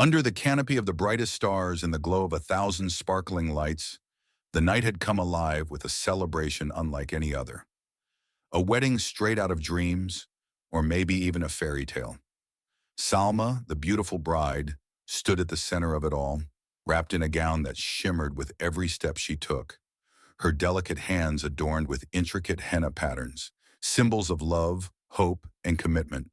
Under the canopy of the brightest stars and the glow of 1,000 sparkling lights, the night had come alive with a celebration unlike any other. A wedding straight out of dreams, or maybe even a fairy tale. Salma, the beautiful bride, stood at the center of it all, wrapped in a gown that shimmered with every step she took, her delicate hands adorned with intricate henna patterns, symbols of love, hope, and commitment.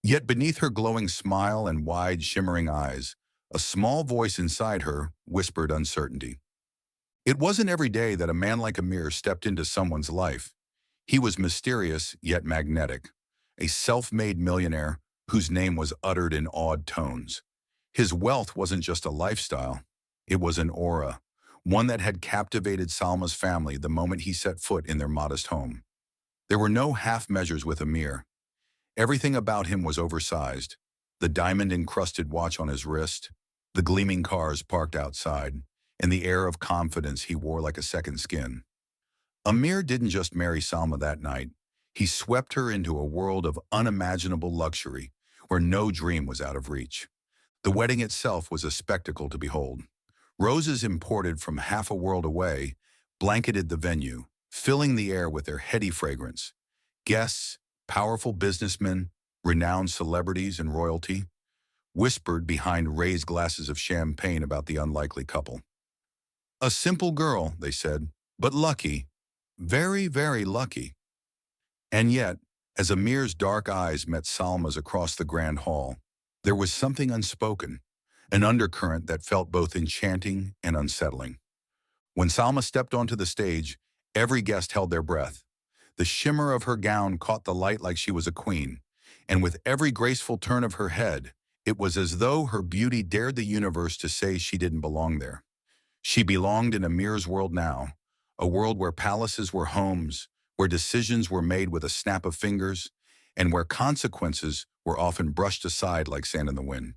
Yet beneath her glowing smile and wide, shimmering eyes, a small voice inside her whispered uncertainty. It wasn't every day that a man like Amir stepped into someone's life. He was mysterious yet magnetic, a self-made millionaire whose name was uttered in awed tones. His wealth wasn't just a lifestyle, it was an aura, one that had captivated Salma's family the moment he set foot in their modest home. There were no half measures with Amir. Everything about him was oversized, the diamond-encrusted watch on his wrist, the gleaming cars parked outside, and the air of confidence he wore like a second skin. Amir didn't just marry Salma that night. He swept her into a world of unimaginable luxury where no dream was out of reach. The wedding itself was a spectacle to behold. Roses imported from half a world away blanketed the venue, filling the air with their heady fragrance. Guests, powerful businessmen, renowned celebrities and royalty, whispered behind raised glasses of champagne about the unlikely couple. A simple girl, they said, but lucky, very, very lucky. And yet, as Amir's dark eyes met Salma's across the grand hall, there was something unspoken, an undercurrent that felt both enchanting and unsettling. When Salma stepped onto the stage, every guest held their breath. The shimmer of her gown caught the light like she was a queen, and with every graceful turn of her head, it was as though her beauty dared the universe to say she didn't belong there. She belonged in Amir's world now, a world where palaces were homes, where decisions were made with a snap of fingers, and where consequences were often brushed aside like sand in the wind.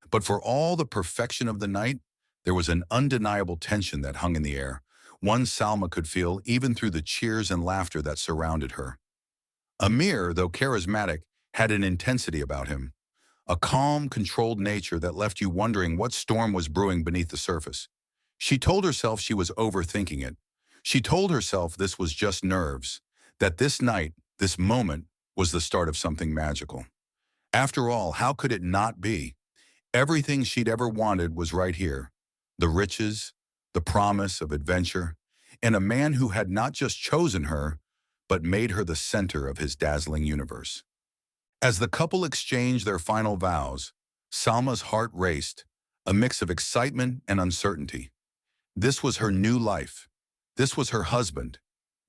But for all the perfection of the night, there was an undeniable tension that hung in the air, one Salma could feel even through the cheers and laughter that surrounded her. Amir, though charismatic, had an intensity about him, a calm, controlled nature that left you wondering what storm was brewing beneath the surface. She told herself she was overthinking it. She told herself this was just nerves, that this night, this moment, was the start of something magical. After all, how could it not be? Everything she'd ever wanted was right here. The riches, the promise of adventure, and a man who had not just chosen her, but made her the center of his dazzling universe. As the couple exchanged their final vows, Salma's heart raced, a mix of excitement and uncertainty. This was her new life. This was her husband.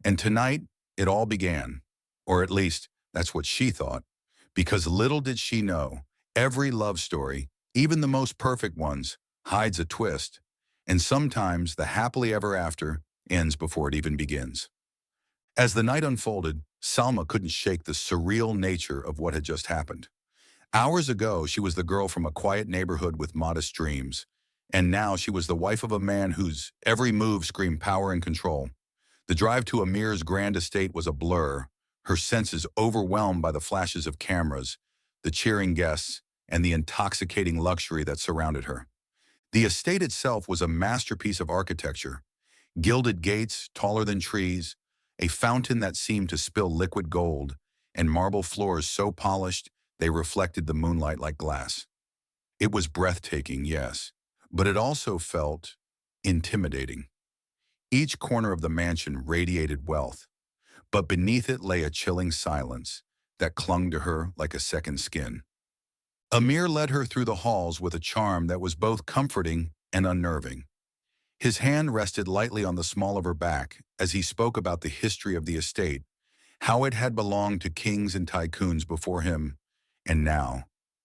And tonight, it all began. Or at least, that's what she thought. Because little did she know, every love story, even the most perfect ones, hides a twist. And sometimes the happily ever after ends before it even begins. As the night unfolded, Salma couldn't shake the surreal nature of what had just happened. Hours ago, she was the girl from a quiet neighborhood with modest dreams. And now she was the wife of a man whose every move screamed power and control. The drive to Amir's grand estate was a blur, her senses overwhelmed by the flashes of cameras, the cheering guests, and the intoxicating luxury that surrounded her. The estate itself was a masterpiece of architecture. Gilded gates taller than trees, a fountain that seemed to spill liquid gold, and marble floors so polished they reflected the moonlight like glass. It was breathtaking, yes, but it also felt intimidating. Each corner of the mansion radiated wealth, but beneath it lay a chilling silence that clung to her like a second skin. Amir led her through the halls with a charm that was both comforting and unnerving. His hand rested lightly on the small of her back as he spoke about the history of the estate, how it had belonged to kings and tycoons before him, and now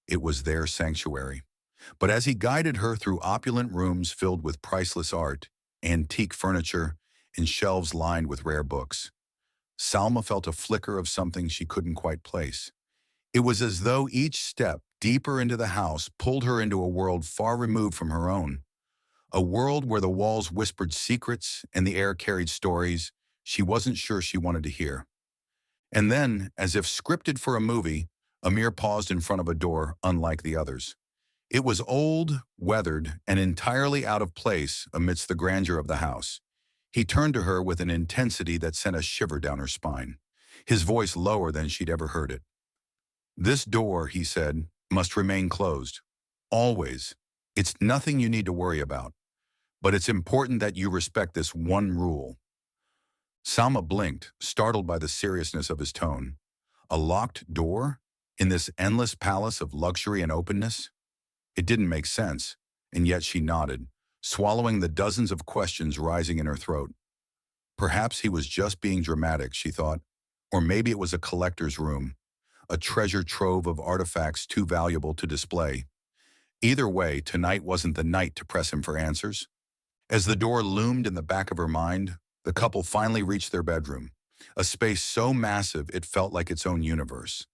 it was their sanctuary. But as he guided her through opulent rooms filled with priceless art, antique furniture, and shelves lined with rare books, Salma felt a flicker of something she couldn't quite place. It was as though each step deeper into the house pulled her into a world far removed from her own, a world where the walls whispered secrets and the air carried stories she wasn't sure she wanted to hear. And then, as if scripted for a movie, Amir paused in front of a door unlike the others. It was old, weathered, and entirely out of place amidst the grandeur of the house. He turned to her with an intensity that sent a shiver down her spine, his voice lower than she'd ever heard it. "This door," he said, "must remain closed. Always. It's nothing you need to worry about, but it's important that you respect this one rule." Salma blinked, startled by the seriousness of his tone. A locked door? In this endless palace of luxury and openness? It didn't make sense, and yet she nodded, swallowing the dozens of questions rising in her throat. Perhaps he was just being dramatic, she thought, or maybe it was a collector's room, a treasure trove of artifacts too valuable to display. Either way, tonight wasn't the night to press him for answers. As the door loomed in the back of her mind, the couple finally reached their bedroom, a space so massive it felt like its own universe.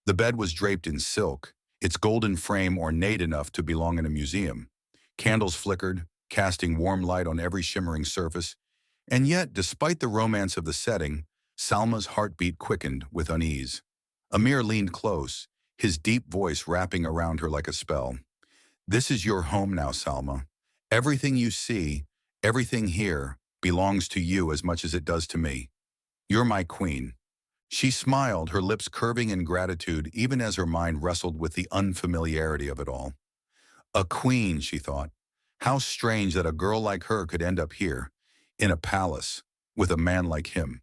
The bed was draped in silk, its golden frame ornate enough to belong in a museum. Candles flickered, casting warm light on every shimmering surface, and yet, despite the romance of the setting, Salma's heartbeat quickened with unease. Amir leaned close, his deep voice wrapping around her like a spell. "This is your home now, Salma. Everything you see, everything here, belongs to you as much as it does to me. You're my queen." She smiled, her lips curving in gratitude even as her mind wrestled with the unfamiliarity of it all. A queen, she thought. How strange that a girl like her could end up here, in a palace, with a man like him.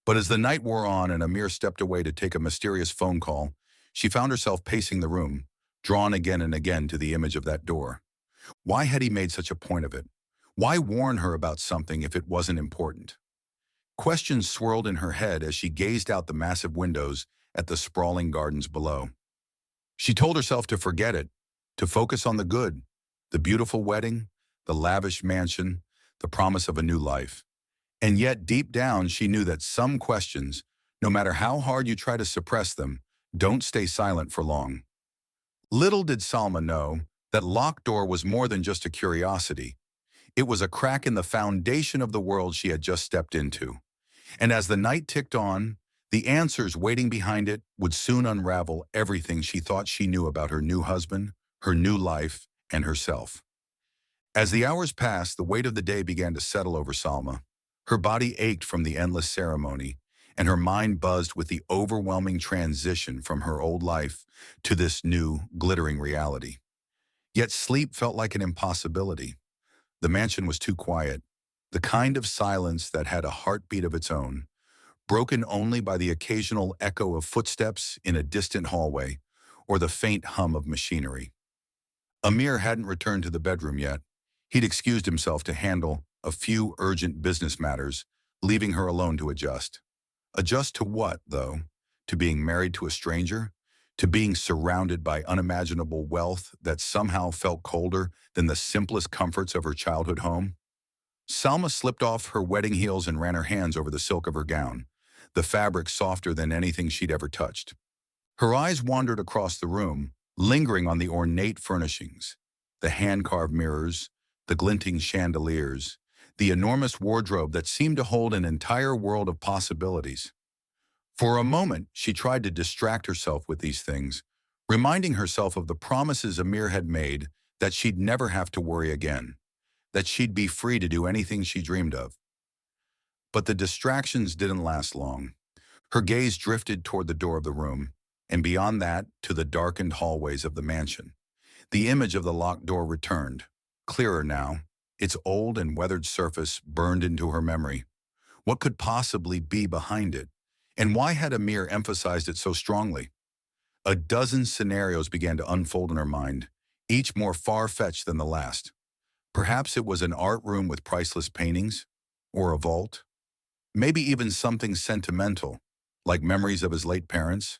But as the night wore on and Amir stepped away to take a mysterious phone call, she found herself pacing the room, drawn again and again to the image of that door. Why had he made such a point of it? Why warn her about something if it wasn't important? Questions swirled in her head as she gazed out the massive windows at the sprawling gardens below. She told herself to forget it, to focus on the good, the beautiful wedding, the lavish mansion, the promise of a new life. And yet, deep down, she knew that some questions, no matter how hard you try to suppress them, don't stay silent for long. Little did Salma know that locked door was more than just a curiosity. It was a crack in the foundation of the world she had just stepped into. And as the night ticked on, the answers waiting behind it would soon unravel everything she thought she knew about her new husband, her new life, and herself. As the hours passed, the weight of the day began to settle over Salma. Her body ached from the endless ceremony, and her mind buzzed with the overwhelming transition from her old life to this new, glittering reality. Yet sleep felt like an impossibility. The mansion was too quiet, the kind of silence that had a heartbeat of its own, broken only by the occasional echo of footsteps in a distant hallway or the faint hum of machinery. Amir hadn't returned to the bedroom yet. He'd excused himself to handle a few urgent business matters, leaving her alone to adjust. Adjust to what, though? To being married to a stranger? To being surrounded by unimaginable wealth that somehow felt colder than the simplest comforts of her childhood home? Salma slipped off her wedding heels and ran her hands over the silk of her gown, the fabric softer than anything she'd ever touched. Her eyes wandered across the room, lingering on the ornate furnishings, the hand-carved mirrors, the glinting chandeliers, the enormous wardrobe that seemed to hold an entire world of possibilities. For a moment, she tried to distract herself with these things, reminding herself of the promises Amir had made that she'd never have to worry again, that she'd be free to do anything she dreamed of. But the distractions didn't last long. Her gaze drifted toward the door of the room, and beyond that, to the darkened hallways of the mansion. The image of the locked door returned, clearer now, its old and weathered surface burned into her memory. What could possibly be behind it? And why had Amir emphasized it so strongly? A dozen scenarios began to unfold in her mind, each more far-fetched than the last. Perhaps it was an art room with priceless paintings, or a vault. Maybe even something sentimental, like memories of his late parents.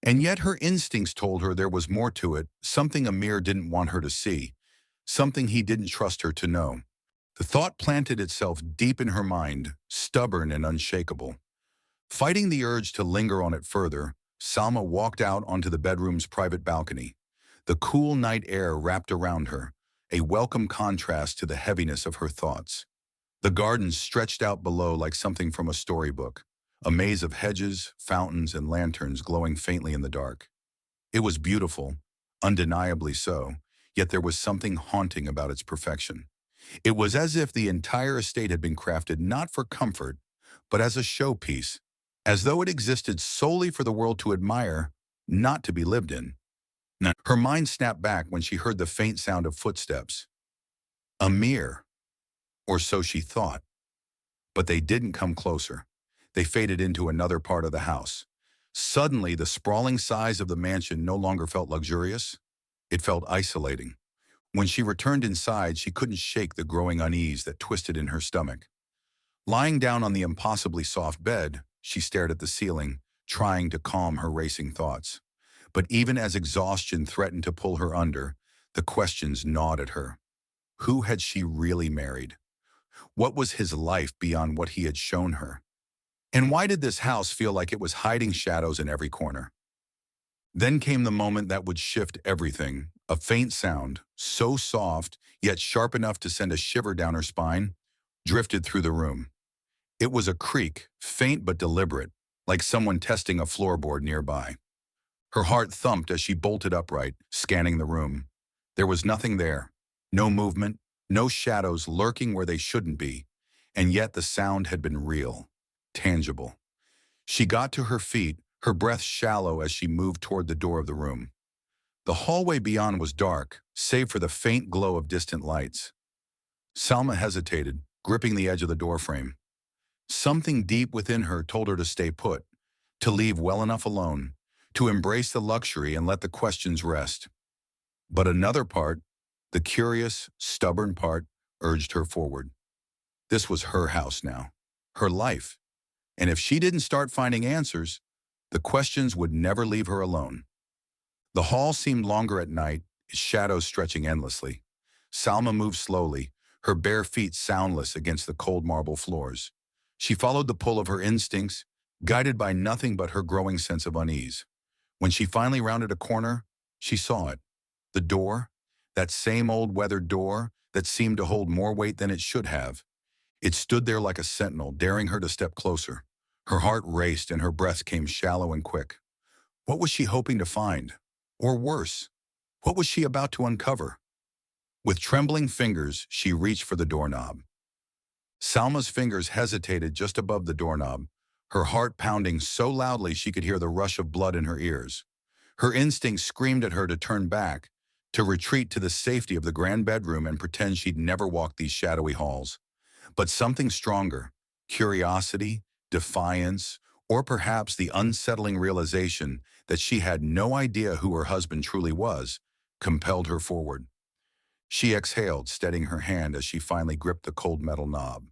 And yet her instincts told her there was more to it, something Amir didn't want her to see, something he didn't trust her to know. The thought planted itself deep in her mind, stubborn and unshakable. Fighting the urge to linger on it further, Salma walked out onto the bedroom's private balcony. The cool night air wrapped around her, a welcome contrast to the heaviness of her thoughts. The gardens stretched out below like something from a storybook, a maze of hedges, fountains, and lanterns glowing faintly in the dark. It was beautiful, undeniably so, yet there was something haunting about its perfection. It was as if the entire estate had been crafted not for comfort, but as a showpiece, as though it existed solely for the world to admire, not to be lived in. Now, her mind snapped back when she heard the faint sound of footsteps. A mirror, or so she thought. But they didn't come closer. They faded into another part of the house. Suddenly, the sprawling size of the mansion no longer felt luxurious. It felt isolating. When she returned inside, she couldn't shake the growing unease that twisted in her stomach. Lying down on the impossibly soft bed, she stared at the ceiling, trying to calm her racing thoughts. But even as exhaustion threatened to pull her under, the questions gnawed at her. Who had she really married? What was his life beyond what he had shown her? And why did this house feel like it was hiding shadows in every corner? Then came the moment that would shift everything, a faint sound, so soft, yet sharp enough to send a shiver down her spine, drifted through the room. It was a creak, faint but deliberate, like someone testing a floorboard nearby. Her heart thumped as she bolted upright, scanning the room. There was nothing there. No movement, no shadows lurking where they shouldn't be, and yet the sound had been real, tangible. She got to her feet, her breath shallow as she moved toward the door of the room. The hallway beyond was dark, save for the faint glow of distant lights. Salma hesitated, gripping the edge of the doorframe. Something deep within her told her to stay put, to leave well enough alone, to embrace the luxury and let the questions rest. But another part, the curious, stubborn part, urged her forward. This was her house now, her life, and if she didn't start finding answers, the questions would never leave her alone. The hall seemed longer at night, its shadows stretching endlessly. Salma moved slowly, her bare feet soundless against the cold marble floors. She followed the pull of her instincts, guided by nothing but her growing sense of unease. When she finally rounded a corner, she saw it. The door, that same old weathered door that seemed to hold more weight than it should have. It stood there like a sentinel, daring her to step closer. Her heart raced and her breath came shallow and quick. What was she hoping to find? Or worse, what was she about to uncover? With trembling fingers, she reached for the doorknob. Salma's fingers hesitated just above the doorknob, her heart pounding so loudly she could hear the rush of blood in her ears. Her instinct screamed at her to turn back, to retreat to the safety of the grand bedroom and pretend she'd never walked these shadowy halls. But something stronger, curiosity, defiance, or perhaps the unsettling realization that she had no idea who her husband truly was, compelled her forward. She exhaled, steadying her hand as she finally gripped the cold metal knob.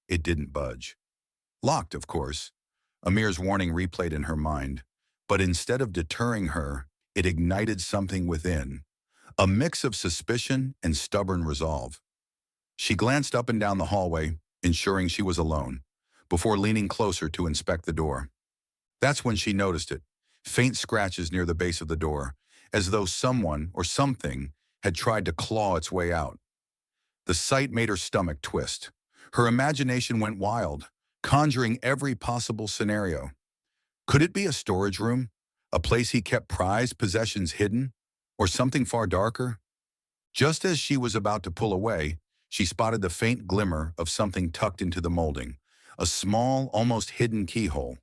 It didn't budge. Locked, of course. Amir's warning replayed in her mind, but instead of deterring her, it ignited something within, a mix of suspicion and stubborn resolve. She glanced up and down the hallway, ensuring she was alone, before leaning closer to inspect the door. That's when she noticed it, faint scratches near the base of the door, as though someone or something had tried to claw its way out. The sight made her stomach twist. Her imagination went wild, conjuring every possible scenario. Could it be a storage room? A place he kept prized possessions hidden? Or something far darker? Just as she was about to pull away, she spotted the faint glimmer of something tucked into the molding, a small, almost hidden keyhole.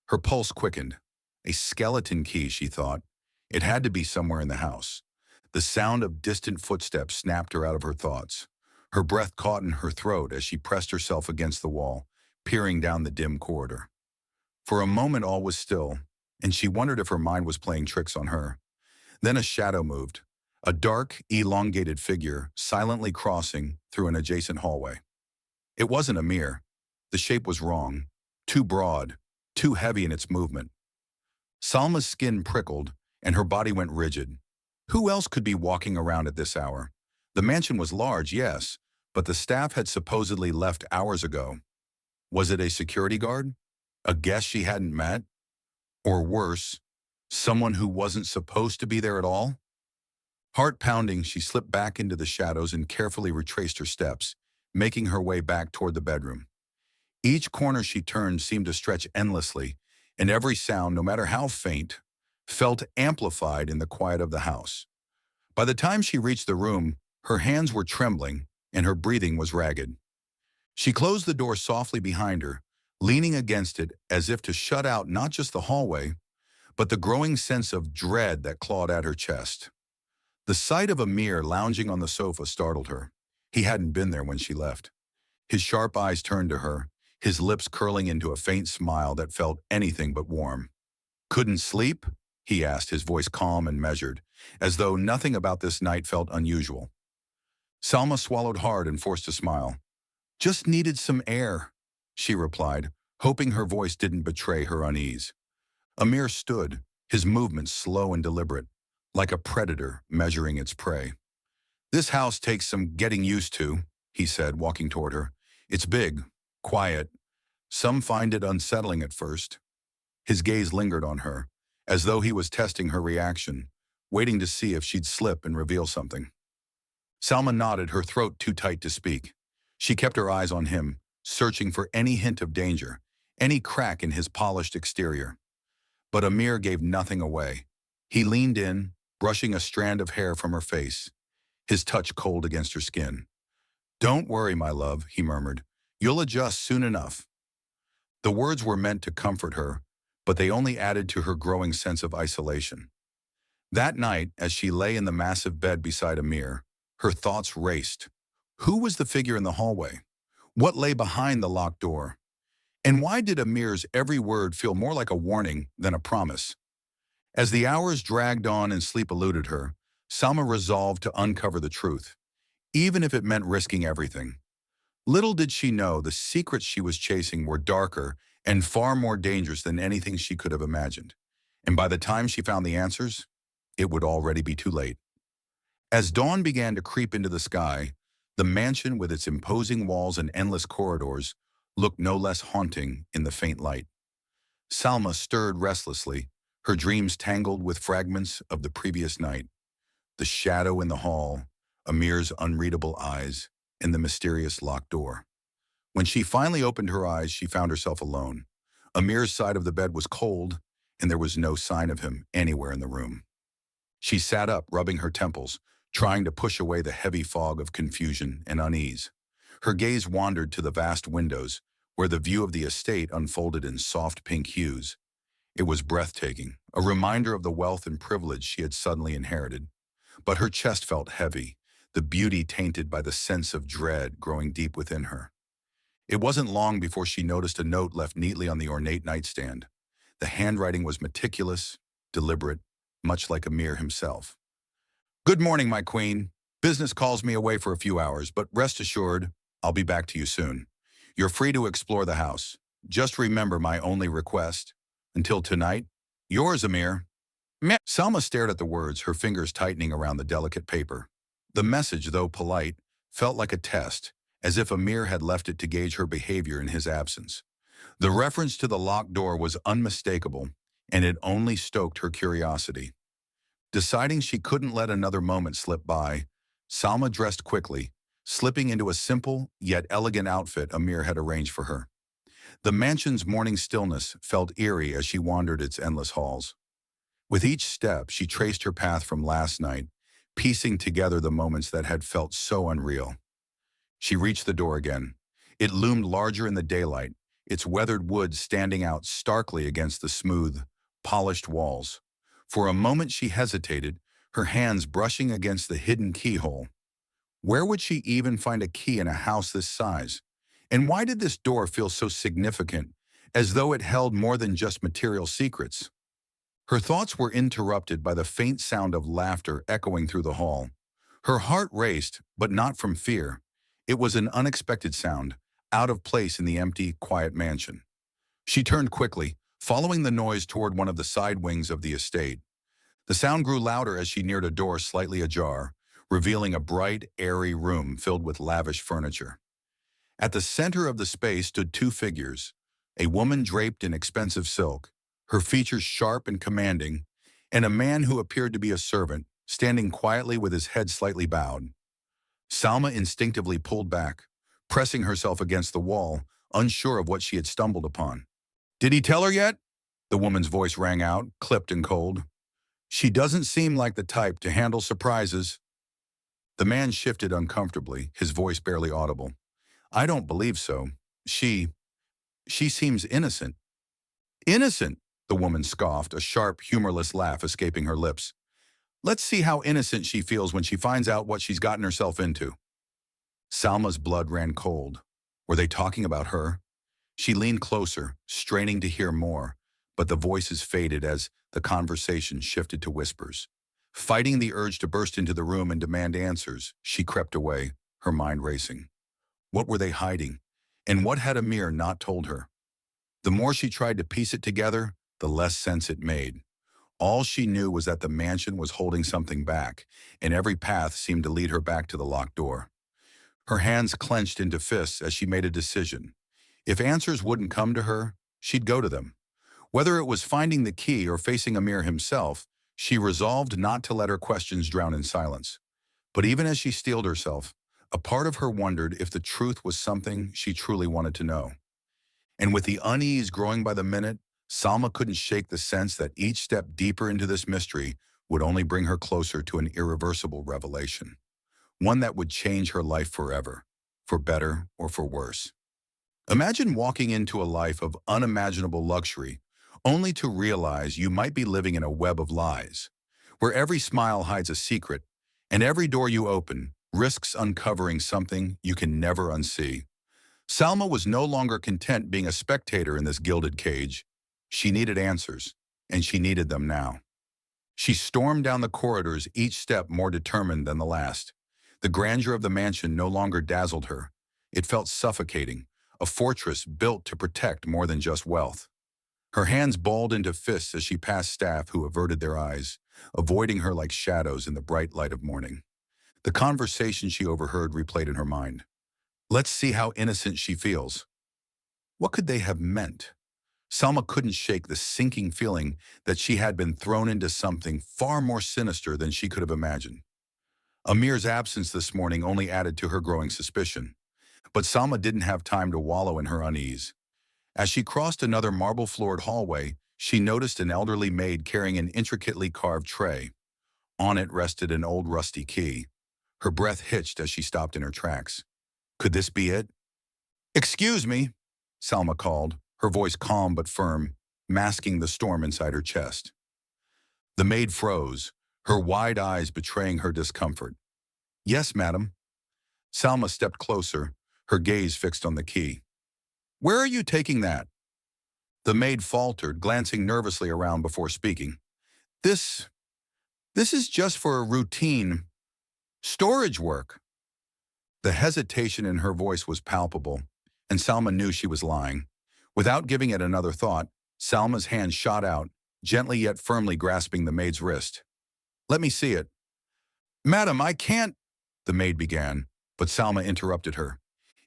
Her pulse quickened. A skeleton key, she thought. It had to be somewhere in the house. The sound of distant footsteps snapped her out of her thoughts. Her breath caught in her throat as she pressed herself against the wall, peering down the dim corridor. For a moment all was still, and she wondered if her mind was playing tricks on her. Then a shadow moved, a dark, elongated figure silently crossing through an adjacent hallway. It wasn't a mirror. The shape was wrong, too broad, too heavy in its movement. Salma's skin prickled, and her body went rigid. Who else could be walking around at this hour? The mansion was large, yes, but the staff had supposedly left hours ago. Was it a security guard? A guest she hadn't met? Or worse, someone who wasn't supposed to be there at all? Heart pounding, she slipped back into the shadows and carefully retraced her steps, making her way back toward the bedroom. Each corner she turned seemed to stretch endlessly, and every sound, no matter how faint, felt amplified in the quiet of the house. By the time she reached the room, her hands were trembling and her breathing was ragged. She closed the door softly behind her, leaning against it as if to shut out not just the hallway, but the growing sense of dread that clawed at her chest. The sight of Amir lounging on the sofa startled her. He hadn't been there when she left. His sharp eyes turned to her, his lips curling into a faint smile that felt anything but warm. "Couldn't sleep?" he asked, his voice calm and measured, as though nothing about this night felt unusual. Salma swallowed hard and forced a smile. "Just needed some air," she replied, hoping her voice didn't betray her unease. Amir stood, his movements slow and deliberate, like a predator measuring its prey. "This house takes some getting used to," he said, walking toward her. "It's big, quiet. Some find it unsettling at first." His gaze lingered on her, as though he was testing her reaction, waiting to see if she'd slip and reveal something. Salma nodded, her throat too tight to speak. She kept her eyes on him, searching for any hint of danger, any crack in his polished exterior. But Amir gave nothing away. He leaned in, brushing a strand of hair from her face, his touch cold against her skin. "Don't worry, my love," he murmured. "You'll adjust soon enough." The words were meant to comfort her, but they only added to her growing sense of isolation. That night, as she lay in the massive bed beside Amir, her thoughts raced. Who was the figure in the hallway? What lay behind the locked door? And why did Amir's every word feel more like a warning than a promise? As the hours dragged on and sleep eluded her, Salma resolved to uncover the truth, even if it meant risking everything. Little did she know the secrets she was chasing were darker and far more dangerous than anything she could have imagined. And by the time she found the answers, it would already be too late. As dawn began to creep into the sky, the mansion with its imposing walls and endless corridors looked no less haunting in the faint light. Salma stirred restlessly, her dreams tangled with fragments of the previous night. The shadow in the hall, Amir's unreadable eyes, and the mysterious locked door. When she finally opened her eyes, she found herself alone. Amir's side of the bed was cold, and there was no sign of him anywhere in the room. She sat up, rubbing her temples, trying to push away the heavy fog of confusion and unease. Her gaze wandered to the vast windows, where the view of the estate unfolded in soft pink hues. It was breathtaking, a reminder of the wealth and privilege she had suddenly inherited. But her chest felt heavy, the beauty tainted by the sense of dread growing deep within her. It wasn't long before she noticed a note left neatly on the ornate nightstand. The handwriting was meticulous, deliberate, much like Amir himself. "Good morning, my queen. Business calls me away for a few hours, but rest assured, I'll be back to you soon. You're free to explore the house. Just remember my only request. Until tonight, yours, Amir." Meh. Salma stared at the words, her fingers tightening around the delicate paper. The message, though polite, felt like a test, as if Amir had left it to gauge her behavior in his absence. The reference to the locked door was unmistakable, and it only stoked her curiosity. Deciding she couldn't let another moment slip by, Salma dressed quickly, slipping into a simple yet elegant outfit Amir had arranged for her. The mansion's morning stillness felt eerie as she wandered its endless halls. With each step, she traced her path from last night, piecing together the moments that had felt so unreal. She reached the door again. It loomed larger in the daylight, its weathered wood standing out starkly against the smooth, polished walls. For a moment she hesitated, her hands brushing against the hidden keyhole. Where would she even find a key in a house this size? And why did this door feel so significant, as though it held more than just material secrets? Her thoughts were interrupted by the faint sound of laughter echoing through the hall. Her heart raced, but not from fear. It was an unexpected sound, out of place in the empty, quiet mansion. She turned quickly, following the noise toward one of the side wings of the estate. The sound grew louder as she neared a door slightly ajar, revealing a bright, airy room filled with lavish furniture. At the center of the space stood two figures, a woman draped in expensive silk, her features sharp and commanding, and a man who appeared to be a servant, standing quietly with his head slightly bowed. Salma instinctively pulled back, pressing herself against the wall, unsure of what she had stumbled upon. "Did he tell her yet?" The woman's voice rang out, clipped and cold. She doesn't seem like the type to handle surprises. The man shifted uncomfortably, his voice barely audible. I don't believe so. She, she seems innocent. Innocent, the woman scoffed, a sharp, humorless laugh escaping her lips. Let's see how innocent she feels when she finds out what she's gotten herself into. Salma's blood ran cold. Were they talking about her? She leaned closer, straining to hear more, but the voices faded as the conversation shifted to whispers. Fighting the urge to burst into the room and demand answers, she crept away, her mind racing. What were they hiding? And what had Amir not told her? The more she tried to piece it together, the less sense it made. All she knew was that the mansion was holding something back, and every path seemed to lead her back to the locked door. Her hands clenched into fists as she made a decision. If answers wouldn't come to her, she'd go to them. Whether it was finding the key or facing Amir himself, she resolved not to let her questions drown in silence. But even as she steeled herself, a part of her wondered if the truth was something she truly wanted to know. And with the unease growing by the minute, Salma couldn't shake the sense that each step deeper into this mystery would only bring her closer to an irreversible revelation. One that would change her life forever, for better or for worse. Imagine walking into a life of unimaginable luxury, only to realize you might be living in a web of lies, where every smile hides a secret, and every door you open risks uncovering something you can never unsee. Salma was no longer content being a spectator in this gilded cage. She needed answers, and she needed them now. She stormed down the corridors, each step more determined than the last. The grandeur of the mansion no longer dazzled her. It felt suffocating, a fortress built to protect more than just wealth. Her hands balled into fists as she passed staff who averted their eyes, avoiding her like shadows in the bright light of morning. The conversation she overheard replayed in her mind. Let's see how innocent she feels. What could they have meant? Salma couldn't shake the sinking feeling that she had been thrown into something far more sinister than she could have imagined. Amir's absence this morning only added to her growing suspicion. But Salma didn't have time to wallow in her unease. As she crossed another marble-floored hallway, she noticed an elderly maid carrying an intricately carved tray. On it rested an old rusty key. Her breath hitched as she stopped in her tracks. Could this be it? Excuse me, Salma called, her voice calm but firm, masking the storm inside her chest. The maid froze, her wide eyes betraying her discomfort. Yes, madam. Salma stepped closer, her gaze fixed on the key. Where are you taking that? The maid faltered, glancing nervously around before speaking. This is just for a routine storage work. The hesitation in her voice was palpable, and Salma knew she was lying. Without giving it another thought, Salma's hand shot out, gently yet firmly grasping the maid's wrist. Let me see it. Madam, I can't, the maid began, but Salma interrupted her.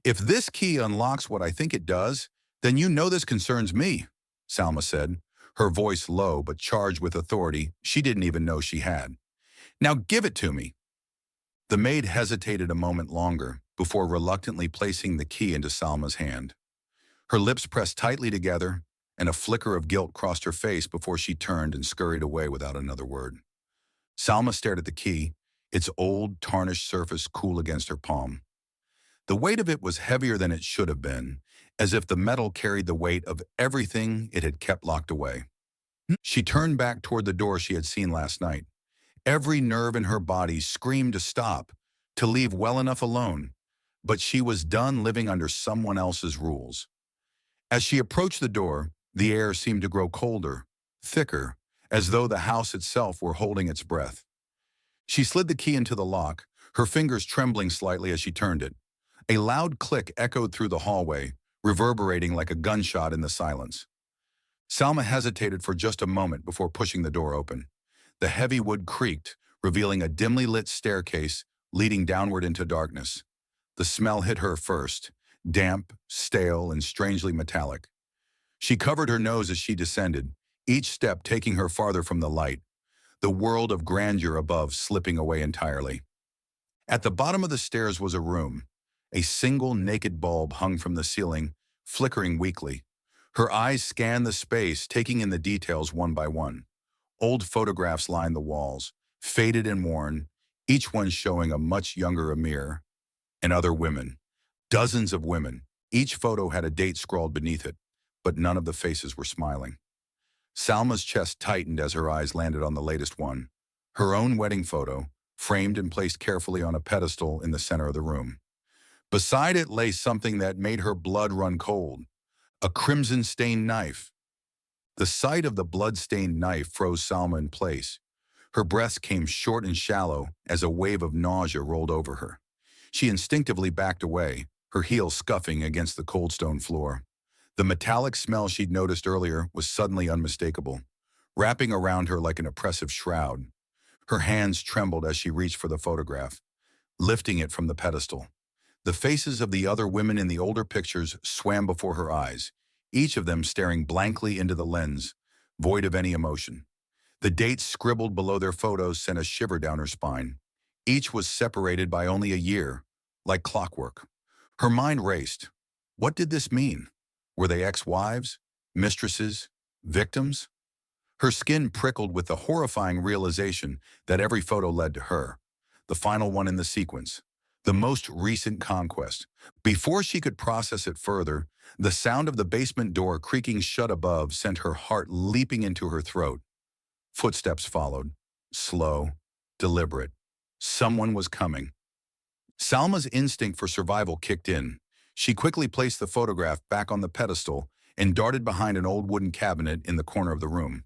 If this key unlocks what I think it does, then you know this concerns me, Salma said, her voice low but charged with authority she didn't even know she had. Now give it to me. The maid hesitated a moment longer before reluctantly placing the key into Salma's hand. Her lips pressed tightly together, and a flicker of guilt crossed her face before she turned and scurried away without another word. Salma stared at the key, its old, tarnished surface cool against her palm. The weight of it was heavier than it should have been, as if the metal carried the weight of everything it had kept locked away. She turned back toward the door she had seen last night. Every nerve in her body screamed to stop, to leave well enough alone, but she was done living under someone else's rules. As she approached the door, the air seemed to grow colder, thicker, as though the house itself were holding its breath. She slid the key into the lock, her fingers trembling slightly as she turned it. A loud click echoed through the hallway, reverberating like a gunshot in the silence. Salma hesitated for just a moment before pushing the door open. The heavy wood creaked, revealing a dimly lit staircase leading downward into darkness. The smell hit her first, damp, stale, and strangely metallic. She covered her nose as she descended, each step taking her farther from the light, the world of grandeur above slipping away entirely. At the bottom of the stairs was a room. A single naked bulb hung from the ceiling, flickering weakly. Her eyes scanned the space, taking in the details one by one. Old photographs lined the walls, faded and worn, each one showing a much younger Amir and other women. Dozens of women. Each photo had a date scrawled beneath it, but none of the faces were smiling. Salma's chest tightened as her eyes landed on the latest one. Her own wedding photo, framed and placed carefully on a pedestal in the center of the room. Beside it lay something that made her blood run cold, a crimson-stained knife. The sight of the blood-stained knife froze Salma in place. Her breath came short and shallow as a wave of nausea rolled over her. She instinctively backed away, her heels scuffing against the cold stone floor. The metallic smell she'd noticed earlier was suddenly unmistakable, wrapping around her like an oppressive shroud. Her hands trembled as she reached for the photograph, lifting it from the pedestal. The faces of the other women in the older pictures swam before her eyes, each of them staring blankly into the lens, void of any emotion. The dates scribbled below their photos sent a shiver down her spine. Each was separated by only a year, like clockwork. Her mind raced. What did this mean? Were they ex-wives, mistresses, victims? Her skin prickled with the horrifying realization that every photo led to her, the final one in the sequence, the most recent conquest. Before she could process it further, the sound of the basement door creaking shut above sent her heart leaping into her throat. Footsteps followed, slow, deliberate. Someone was coming. Salma's instinct for survival kicked in. She quickly placed the photograph back on the pedestal and darted behind an old wooden cabinet in the corner of the room.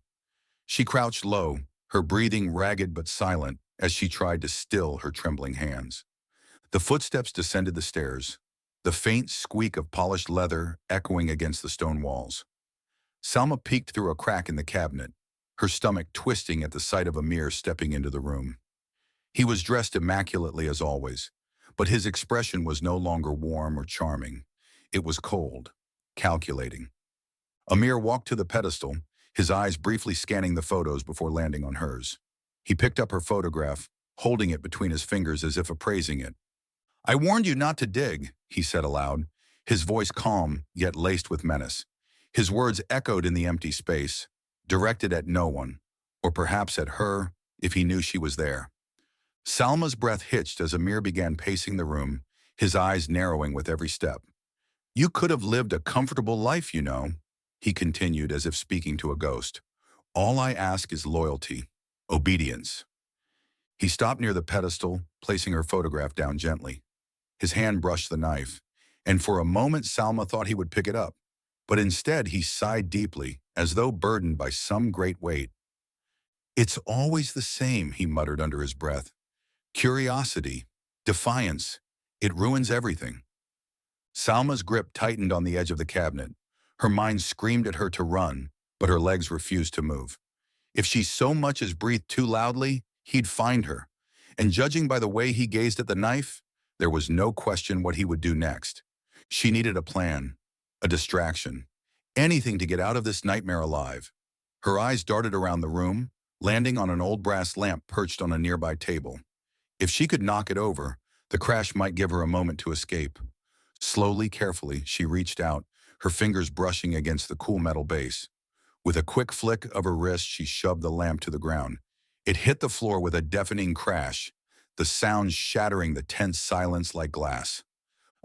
She crouched low, her breathing ragged but silent, as she tried to still her trembling hands. The footsteps descended the stairs, the faint squeak of polished leather echoing against the stone walls. Salma peeked through a crack in the cabinet, her stomach twisting at the sight of Amir stepping into the room. He was dressed immaculately as always, but his expression was no longer warm or charming. It was cold, calculating. Amir walked to the pedestal, his eyes briefly scanning the photos before landing on hers. He picked up her photograph, holding it between his fingers as if appraising it. "I warned you not to dig," he said aloud, his voice calm yet laced with menace. His words echoed in the empty space, directed at no one, or perhaps at her if he knew she was there. Salma's breath hitched as Amir began pacing the room, his eyes narrowing with every step. "You could have lived a comfortable life, you know," he continued as if speaking to a ghost. "All I ask is loyalty, obedience." He stopped near the pedestal, placing her photograph down gently. His hand brushed the knife, and for a moment Salma thought he would pick it up, but instead he sighed deeply, as though burdened by some great weight. "It's always the same," he muttered under his breath. "Curiosity, defiance, it ruins everything." Salma's grip tightened on the edge of the cabinet. Her mind screamed at her to run, but her legs refused to move. If she so much as breathed too loudly, he'd find her. And judging by the way he gazed at the knife, there was no question what he would do next. She needed a plan, a distraction, anything to get out of this nightmare alive. Her eyes darted around the room, landing on an old brass lamp perched on a nearby table. If she could knock it over, the crash might give her a moment to escape. Slowly, carefully, she reached out, her fingers brushing against the cool metal base. With a quick flick of her wrist, she shoved the lamp to the ground. It hit the floor with a deafening crash, the sound shattering the tense silence like glass.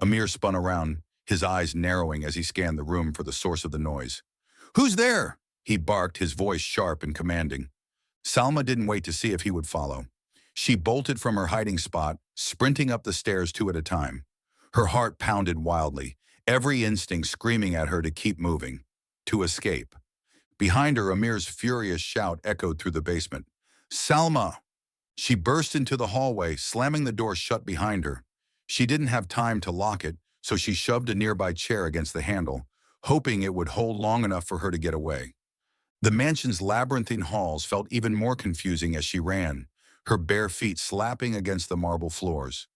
Amir spun around, his eyes narrowing as he scanned the room for the source of the noise. "Who's there?" he barked, his voice sharp and commanding. Salma didn't wait to see if he would follow. She bolted from her hiding spot, sprinting up the stairs two at a time. Her heart pounded wildly, every instinct screaming at her to keep moving, to escape. Behind her, Amir's furious shout echoed through the basement. "Salma!" She burst into the hallway, slamming the door shut behind her. She didn't have time to lock it, so she shoved a nearby chair against the handle, hoping it would hold long enough for her to get away. The mansion's labyrinthine halls felt even more confusing as she ran, her bare feet slapping against the marble floors.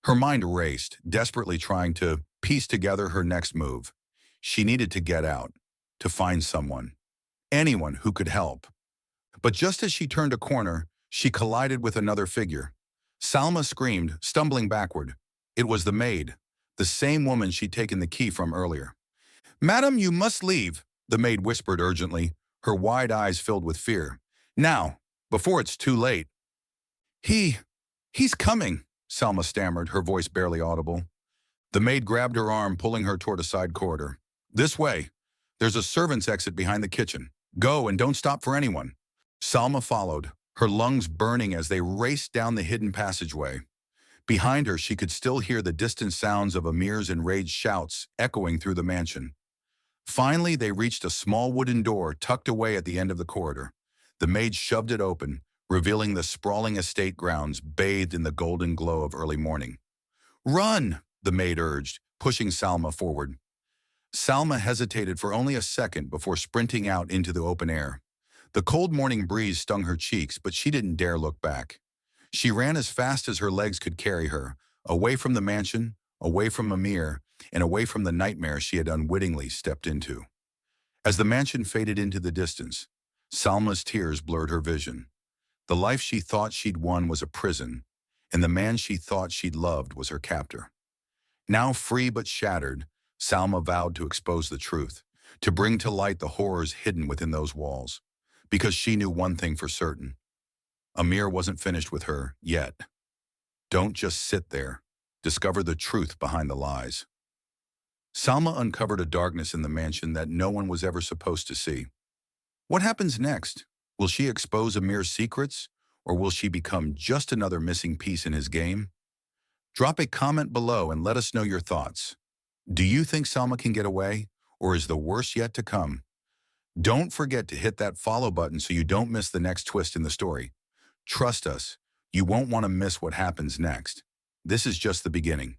Her mind raced, desperately trying to piece together her next move. She needed to get out, to find someone, anyone who could help. But just as she turned a corner, she collided with another figure. Salma screamed, stumbling backward. It was the maid, the same woman she'd taken the key from earlier. "Madam, you must leave," the maid whispered urgently, her wide eyes filled with fear. Now, before it's too late. He, he's coming, Salma stammered, her voice barely audible. The maid grabbed her arm, pulling her toward a side corridor. This way. There's a servant's exit behind the kitchen. Go and don't stop for anyone. Salma followed, her lungs burning as they raced down the hidden passageway. Behind her, she could still hear the distant sounds of Amir's enraged shouts echoing through the mansion. Finally, they reached a small wooden door tucked away at the end of the corridor. The maid shoved it open, revealing the sprawling estate grounds bathed in the golden glow of early morning. Run, the maid urged, pushing Salma forward. Salma hesitated for only a second before sprinting out into the open air. The cold morning breeze stung her cheeks, but she didn't dare look back. She ran as fast as her legs could carry her, away from the mansion, away from Amir, and away from the nightmare she had unwittingly stepped into. As the mansion faded into the distance, Salma's tears blurred her vision. The life she thought she'd won was a prison, and the man she thought she'd loved was her captor. Now free but shattered, Salma vowed to expose the truth, to bring to light the horrors hidden within those walls, because she knew one thing for certain. Amir wasn't finished with her yet. Don't just sit there. Discover the truth behind the lies. Salma uncovered a darkness in the mansion that no one was ever supposed to see. What happens next? Will she expose Amir's secrets, or will she become just another missing piece in his game? Drop a comment below and let us know your thoughts. Do you think Salma can get away, or is the worst yet to come? Don't forget to hit that follow button so you don't miss the next twist in the story. Trust us, you won't want to miss what happens next. This is just the beginning.